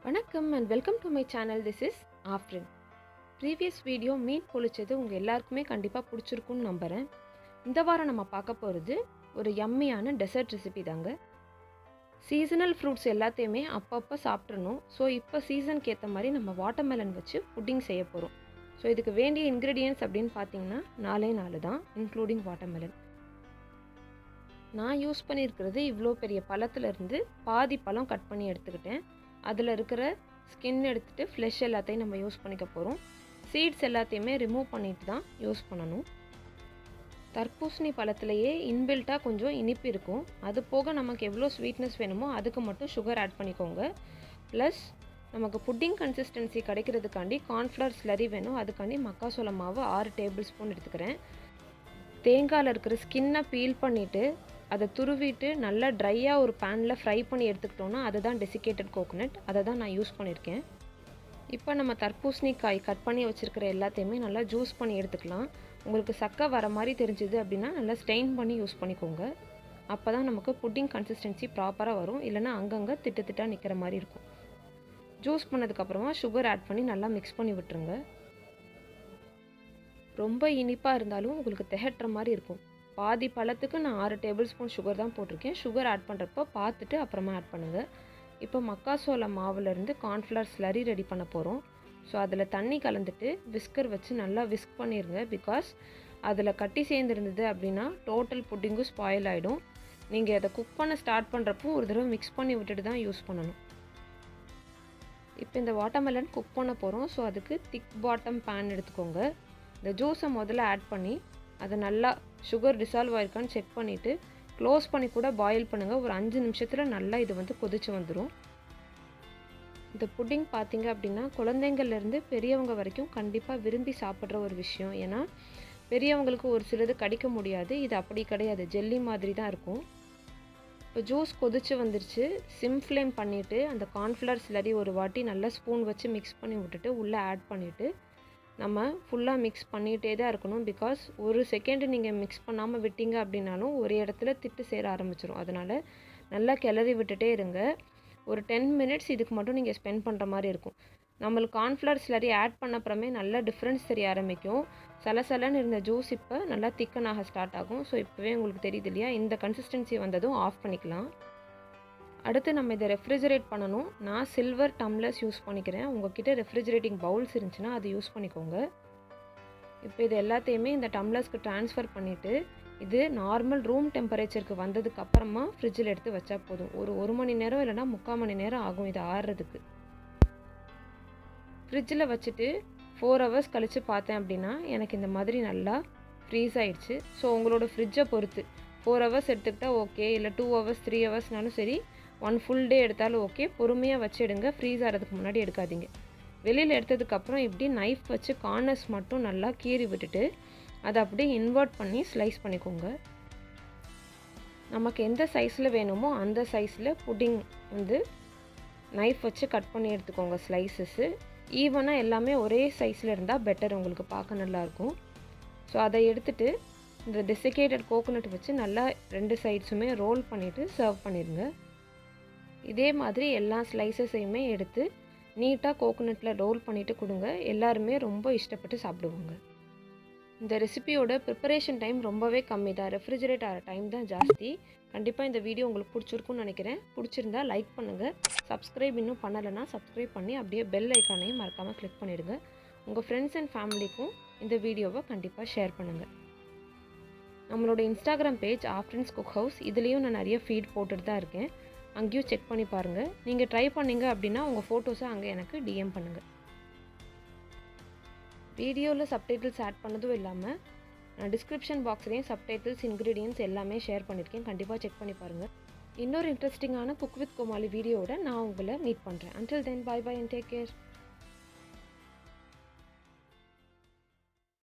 வணக்கம் and welcome to my channel. This is Afrin. Previous video மீன் பொளிச்சது உங்கள் எல்லாருக்குமே கண்டிப்பாக பிடிச்சிருக்குன்னு நம்புகிறேன். இந்த வாரம் நம்ம பார்க்க போகிறது ஒரு யம்மியான டெசர்ட் ரெசிபி தாங்க. சீசனல் ஃப்ரூட்ஸ் எல்லாத்தையுமே அப்பப்போ சாப்பிட்றணும். ஸோ இப்போ சீசனுக்கு ஏற்ற மாதிரி நம்ம வாட்டர்மெலன் வச்சு புட்டிங் செய்ய போகிறோம். ஸோ இதுக்கு வேண்டிய இன்க்ரீடியன்ட்ஸ் அப்படின்னு பார்த்தீங்கன்னா 4 தான், இன்க்ளூடிங் வாட்டர்மெலன். நான் யூஸ் பண்ணியிருக்கிறது இவ்வளோ பெரிய பழத்துலேருந்து பாதி பழம் கட் பண்ணி எடுத்துக்கிட்டேன். அதில் இருக்கிற ஸ்கின் எடுத்துகிட்டு ஃப்ளெஷ் எல்லாத்தையும் நம்ம யூஸ் பண்ணிக்க போகிறோம். சீட்ஸ் எல்லாத்தையுமே ரிமூவ் பண்ணிட்டு தான் யூஸ் பண்ணணும். தர்பூசணி பழத்துலேயே இன்பில்ட்டாக கொஞ்சம் இனிப்பு இருக்கும். அது போக நமக்கு எவ்வளோ ஸ்வீட்னஸ் வேணுமோ அதுக்கு மட்டும் சுகர் ஆட் பண்ணிக்கோங்க. ப்ளஸ் நமக்கு புட்டிங் கன்சிஸ்டன்சி கிடைக்கிறதுக்காண்டி கார்ன்ஃப்ளவர் ஸ்லரி வேணும். அதுக்காண்டி மக்காசோள மாவு 6 டேபிள் ஸ்பூன் எடுத்துக்கிறேன். தேங்காயில் இருக்கிற ஸ்கின்னை பீல் பண்ணிவிட்டு அதை துருவிட்டு நல்லா ட்ரையாக ஒரு பேனில் ஃப்ரை பண்ணி எடுத்துக்கிட்டோன்னா அதுதான் டெசிகேட்டட் கோகோனட். அதை தான் நான் யூஸ் பண்ணியிருக்கேன். இப்போ நம்ம தர்பூசணிக்காய் கட் பண்ணி வச்சுருக்கிற எல்லாத்தையுமே நல்லா ஜூஸ் பண்ணி எடுத்துக்கலாம். உங்களுக்கு சக்கை வர மாதிரி தெரிஞ்சுது அப்படின்னா நல்லா ஸ்டெயின் பண்ணி யூஸ் பண்ணிக்கோங்க. அப்போ தான் நமக்கு புட்டிங் கன்சிஸ்டன்சி ப்ராப்பராக வரும். இல்லைனா அங்கங்கே திட்டாக நிற்கிற மாதிரி இருக்கும். ஜூஸ் பண்ணதுக்கப்புறமா சுகர் ஆட் பண்ணி நல்லா மிக்ஸ் பண்ணி விட்டுருங்க. ரொம்ப இனிப்பாக இருந்தாலும் உங்களுக்கு திகட்டுற மாதிரி இருக்கும். பாதி பழத்துக்கு நான் 6 டேபிள் ஸ்பூன் சுகர் தான் போட்டிருக்கேன். சுகர் ஆட் பண்ணுறப்போ பார்த்துட்டு அப்புறமா ஆட் பண்ணுங்கள். இப்போ மக்காசோள மாவுலேருந்து கார்ன்ஃப்ளவர் ஸ்லரி ரெடி பண்ண போகிறோம். ஸோ அதில் தண்ணி கலந்துட்டு விஸ்கர் வச்சு நல்லா விஸ்க் பண்ணிடுங்க. பிகாஸ் அதில் கட்டி சேர்ந்துருந்தது அப்படின்னா டோட்டல் புட்டிங்கும் ஸ்பாயில் ஆகிடும். நீங்கள் அதை குக் பண்ண ஸ்டார்ட் பண்ணுறப்போ ஒரு தடவை மிக்ஸ் பண்ணி விட்டுட்டு தான் யூஸ் பண்ணணும். இப்போ இந்த வாட்டர்மெலன் குக் பண்ண போகிறோம். ஸோ அதுக்கு திக் பாட்டம் பேன் எடுத்துக்கோங்க. இந்த ஜூஸை முதல்ல ஆட் பண்ணி அதை நல்லா சுகர் டிசால்வ் ஆயிருக்கான்னு செக் பண்ணிவிட்டு க்ளோஸ் பண்ணி கூட பாயில் பண்ணுங்கள். ஒரு 5 நிமிஷத்தில் நல்லா இது கொதிச்சு வந்துடும். இந்த புட்டிங் பார்த்தீங்க அப்படின்னா குழந்தைங்கள்லேருந்து பெரியவங்க வரைக்கும் கண்டிப்பாக விரும்பி சாப்பிட்ற ஒரு விஷயம். ஏன்னா பெரியவங்களுக்கு ஒரு சிலது கடிக்க முடியாது. இது அப்படி கிடையாது, ஜெல்லி மாதிரி தான் இருக்கும். இப்போ ஜூஸ் கொதிச்சு வந்துருச்சு. சிம் ஃப்ளேம் பண்ணிவிட்டு அந்த கார்ன்ஃப்ளவர் ஸ்லரி ஒரு வாட்டி நல்லா ஸ்பூன் வச்சு மிக்ஸ் பண்ணி விட்டுட்டு உள்ளே ஆட் பண்ணிவிட்டு நம்ம ஃபுல்லாக மிக்ஸ் பண்ணிகிட்டே தான் இருக்கணும். பிகாஸ் ஒரு செகண்டு நீங்கள் மிக்ஸ் பண்ணாமல் விட்டீங்க அப்படின்னாலும் ஒரு இடத்துல திட்டு சேர ஆரம்பிச்சிடும். அதனால் நல்லா கிளறி விட்டுட்டே இருங்க. ஒரு 10 மினிட்ஸ் இதுக்கு மட்டும் நீங்கள் ஸ்பெண்ட் பண்ணுற மாதிரி இருக்கும். நம்மளுக்கு கார்ன்ஃப்ளவர் ஸ்லரி ஆட் பண்ண அப்புறமே நல்லா டிஃப்ரென்ஸ் தெரிய ஆரம்பிக்கும். சலசலன்னு இருந்த ஜூஸ் இப்போ நல்லா திக்கனாக ஸ்டார்ட் ஆகும். ஸோ இப்போவே உங்களுக்கு தெரியுது இல்லையா? இந்த கன்சிஸ்டன்சி வந்ததும் ஆஃப் பண்ணிக்கலாம். அடுத்து நம்ம இதை ரெஃப்ரிஜரேட் பண்ணணும். நான் சில்வர் டம்ளர்ஸ் யூஸ் பண்ணிக்கிறேன். உங்கள்கிட்ட ரெஃப்ரிஜரேட்டிங் பவுல்ஸ் இருந்துச்சுன்னா அது யூஸ் பண்ணிக்கோங்க. இப்போ இது எல்லாத்தையுமே இந்த டம்ளர்ஸ்க்கு ட்ரான்ஸ்ஃபர் பண்ணிவிட்டு இது நார்மல் ரூம் டெம்பரேச்சருக்கு வந்ததுக்கு அப்புறமா ஃப்ரிட்ஜில் எடுத்து வச்சா போதும். ஒரு 1 மணி நேரம் இல்லைனா 3/4 மணி நேரம் ஆகும் இது ஆறுறதுக்கு. ஃப்ரிட்ஜில் வச்சுட்டு 4 ஹவர்ஸ் கழித்து பார்த்தேன் அப்படின்னா எனக்கு இந்த மாதிரி நல்லா ஃப்ரீஸ் ஆகிடுச்சு. ஸோ உங்களோட ஃப்ரிட்ஜை பொறுத்து 4 ஹவர்ஸ் எடுத்துக்கிட்டால் ஓகே, இல்லை 2 ஹவர்ஸ் 3 ஹவர்ஸ்னாலும் சரி, 1 ஃபுல் டே எடுத்தாலும் ஓகே. பொறுமையாக வச்சு எடுங்க. ஃப்ரீஸ் ஆகிறதுக்கு முன்னாடி எடுக்காதீங்க. வெளியில் எடுத்ததுக்கப்புறம் இப்படி நைஃப் வச்சு கார்னர்ஸ் மட்டும் நல்லா கீறி விட்டுட்டு அதை அப்படியே இன்வெர்ட் பண்ணி ஸ்லைஸ் பண்ணிக்கோங்க. நமக்கு எந்த சைஸில் வேணுமோ அந்த சைஸில் புட்டிங் நைஃப் வச்சு கட் பண்ணி எடுத்துக்கோங்க. ஸ்லைசஸ்ஸு ஈவனாக எல்லாமே ஒரே சைஸில் இருந்தால் பெட்டர், உங்களுக்கு பார்க்க நல்லாயிருக்கும். ஸோ அதை எடுத்துகிட்டு இந்த டெசிகேட்டட் கோகோனட் வச்சு நல்லா 2 சைட்ஸுமே ரோல் பண்ணிவிட்டு சர்வ் பண்ணிடுங்க. இதே மாதிரி எல்லா ஸ்லைசஸையுமே எடுத்து நீட்டாக கோகோனட்டில் ரோல் பண்ணிவிட்டு கொடுங்க. எல்லாருமே ரொம்ப இஷ்டப்பட்டு சாப்பிடுவாங்க. இந்த ரெசிபியோட ப்ரிப்பரேஷன் டைம் ரொம்பவே கம்மி தான். ரெஃப்ரிஜரேட் ஆகிற டைம் தான் ஜாஸ்தி. கண்டிப்பாக இந்த வீடியோ உங்களுக்கு பிடிச்சிருக்குன்னு நினைக்கிறேன். பிடிச்சிருந்தா லைக் பண்ணுங்கள். சப்ஸ்கிரைப் இன்னும் பண்ணலைன்னா சப்ஸ்கிரைப் பண்ணி அப்படியே பெல் ஐக்கானையும் மறக்காமல் கிளிக் பண்ணிவிடுங்க. உங்கள் ஃப்ரெண்ட்ஸ் அண்ட் ஃபேமிலிக்கும் இந்த வீடியோவை கண்டிப்பாக ஷேர் பண்ணுங்கள். நம்மளோட இன்ஸ்டாகிராம் பேஜ் ஆஃப்ரின்ஸ் குக் ஹவுஸ், இதுலேயும் நான் நிறைய ஃபீட் போட்டுட்டு தான் இருக்கேன். அங்கேயும் செக் பண்ணி பாருங்கள். நீங்கள் ட்ரை பண்ணிங்க அப்படின்னா உங்கள் ஃபோட்டோஸை அங்கே எனக்கு டிஎம் பண்ணுங்கள். வீடியோவில் சப்டைட்டில்ஸ் ஆட் பண்ணதும் இல்லாமல் நான் டிஸ்கிரிப்ஷன் பாக்ஸ்லேயும் சப்டைட்டில்ஸ், இன்க்ரீடியன்ட்ஸ் எல்லாமே ஷேர் பண்ணியிருக்கேன். கண்டிப்பாக செக் பண்ணி பாருங்கள். இன்னொரு இன்ட்ரெஸ்டிங்கான குக் வித் கோமாளி வீடியோவோட நான் உங்களை மீட் பண்ணுறேன். Until then, bye bye and take care.